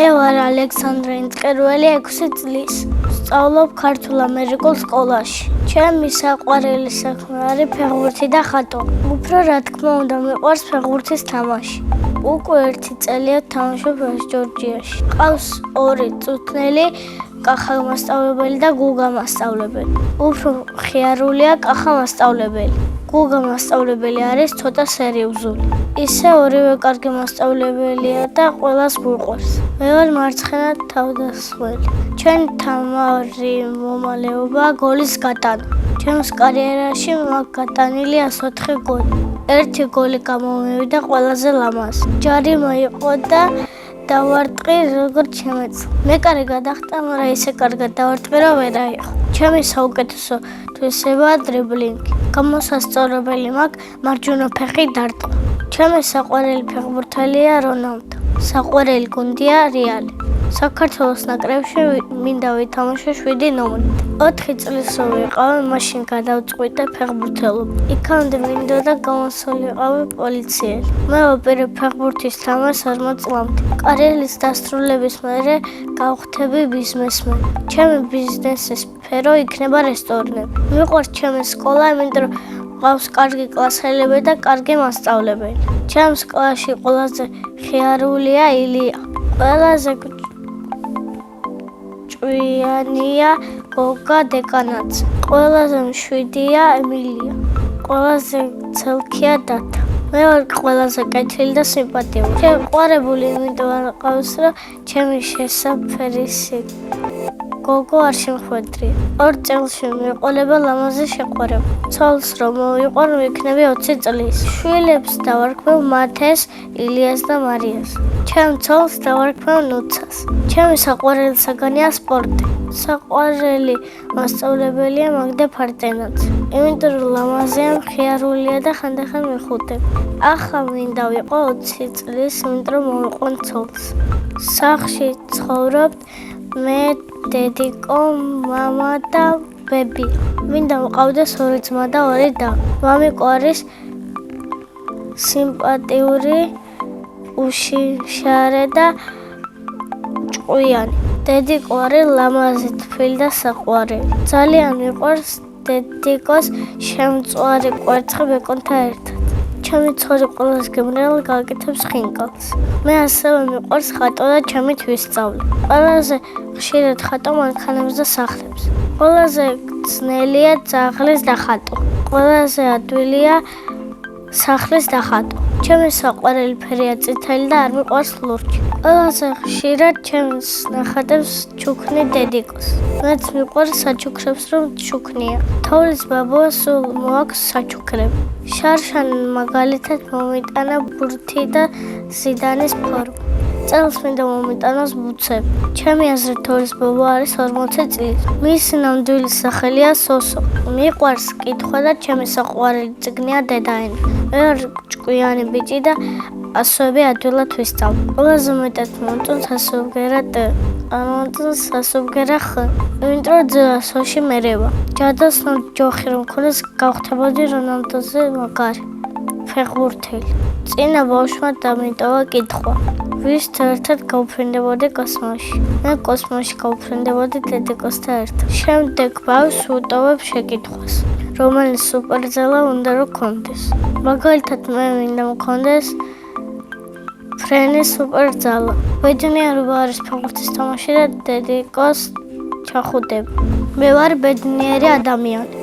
მე ვარ ალექსანდრე ინწყერველი 6 წლის. სწავლობ ქართულ-ამერიკულ სკოლაში. ჩემი საყვარელი საქმე არის ფეხბურთი და ხატვა. უფრო რა თქმა უნდა მიყვარს ფეხბურთის თამაში. უკვე 1 წელია თამაშობ ჯორჯიაში. ყავს 2 წუთნელი კახა მასწავლებელი და გუგა მასწავლებელი. უფრო ხიარულია კახა მასწავლებელი. გუგა მასწავლებელი არის ცოტა სერიოზული. ისე ორივე კარგი მასწავლებელია და ყველას გვიყვარს. მე ვარ მარცხენა თავდამსხმელი. ჩემი თამარი მომალეობა გოლის გატანა. ჩემს კარიერაში მაქვს გატანილი 104 გოლი. 1 გოლი გამომივიდა ყველაზე ლამაზი. ჯარი მოიყო და დავარტყი როგორც შემეძლო. მე კარგი გადახტა, მაგრამ ისე კარგად დავარტყი, რომ ვერ აიღო. ჩემი საუკეთესო თვისებაა დრიბლინგი. გამოსასწორებელი მაქვს მარჯვენა ფეხი დარტყმა. ჩემი საყვარელი ფეხბურთელია რონალდო. საყვარელი გუნდია რეალი. საქართველოს ნაკრებში მინდა ვითამაშო 7 ნომრით. 4 წლის რო ვიყავი, მაშინ გადავწყვიტე ფეხბურთელობა. იქამდე მინდოდა გამოსულიყავი პოლიციელი. მე ვაპირებ ფეხბურთის თამაშს 40 წლამდე. კარიერის დასრულების მერე გავხდები ბიზნესმენი. ჩემი ბიზნესის სფერო იქნება რესტორნები. მიყვარს ჩემი სკოლა, იმიტომ რომ ყავს კარგი კლასელები და კარგი მასწავლებელი. ჩემს კლასში ყველაზე ხიარულია ილია. ყველაზე ჭვიანია გოგა დეკანაძე. ყველაზე მშვიდია ემილია. ყველაზე ცელქია დათა. მე ვარ ყველაზე კეთილი და სიმპათიური. შეყვარებული იმიტომ არ ყავს, რომ ჩემი შესაფერისი გოგო არ შემხვედრია. 2 წელში მიყოლება ლამაზი შეყვარება. ცოლს რომ მოვიყვარ, ვიქნები 20 წლის. შვილებს დავარქმევ მათეს, ილიას და მარიას. ჩემ ცოლს დავარქმევ ნუცას. ჩემი საყვარელი საგანია სპორტი. საყვარელი მასწავლებელია მაგდე ფარტენაძე. იმიტომ რომ ლამაზია, მხიარულია და ხანდახან მეხუტება. ახლა მინდა ვიყო 20 წლის, იმიტომ რომ მოვიყვან ცოლს. სახლში ცხოვრობ მე, დედიკო, მამა და ბები. მინდა მყავდეს 2 ძმა და 2 და. მამიკო არის სიმპათიური, უშიშარე და ჭკვიანი. დედიკო არის ლამაზი, თბილი და საყვარელი. ძალიან მიყვარს დედიკოს შემწვარი კვერცხი ბეკონთან ერთად. ჩემი ცოლი ყველას გემრიელ გაკეთებს ხინკალს. მე ასევე მიყვარს ხატვა და ჩემი თვისწავლი. ყველაზე ხშირად ხატო მანქანებს და სახლებს. ყველაზე ძნელია ძაღლის დახატვა. ყველაზე ადვილია სახლის დახატვა. ჩემი საყვარელი ფერია წითელი და არ მიყვარს ლურჯი. ყველაზე ხშირად ჩემს ნახატებს ჩუქნი დედიკოს. მეც მიყვარს საჩუქრებს რომ ჩუქნია. თოვლის ბაბუა სულ მოაქვს საჩუქრები. შარშან მაგალითად მომიტანა ბურთი და ზიდანის ფორმა. წელს მინდა მომიტანოს ბუცები. ჩემი აზრით თოვლის ბაბუა არის 40 წლის. მისი ნამდვილი სახელია სოსო. მიყვარს კითხვა და ჩემი საყვარელი წიგნია დედაენა. მე ვარ ჭკვიანი ბიჭი და ასოები ადვილად ვისწავლ. ყველაზე მეტად მომწონს ასოებგერა ტ. ამომწონს ასოებგერა ხ. იმიტომ რომ ძა სოში მერევა. ჯადოსნო ჯოხი რომ მქონდეს გავხდებოდი რონალდოზე მაგარი. ფეხბურთელი. წინა ბავშვმა დამიტოვა კითხვა. ვისთ ერთად გავფრინდებოდი კოსმოსში. მე კოსმოსში გავფრინდებოდი დედიკოსთან ერთად. შემდეგ ბავშვს ვუტოვებ შეკითხვას. რომელი სუპერძალა უნდა რომ გქონდეს. მაგალითად მე მინდა მქონდეს ფრენის სუპერძალა. ბედნიერება არის ფეხბურთის თამაში და დედიკოს ჩახუტება. მე ვარ ბედნიერი ადამიანი.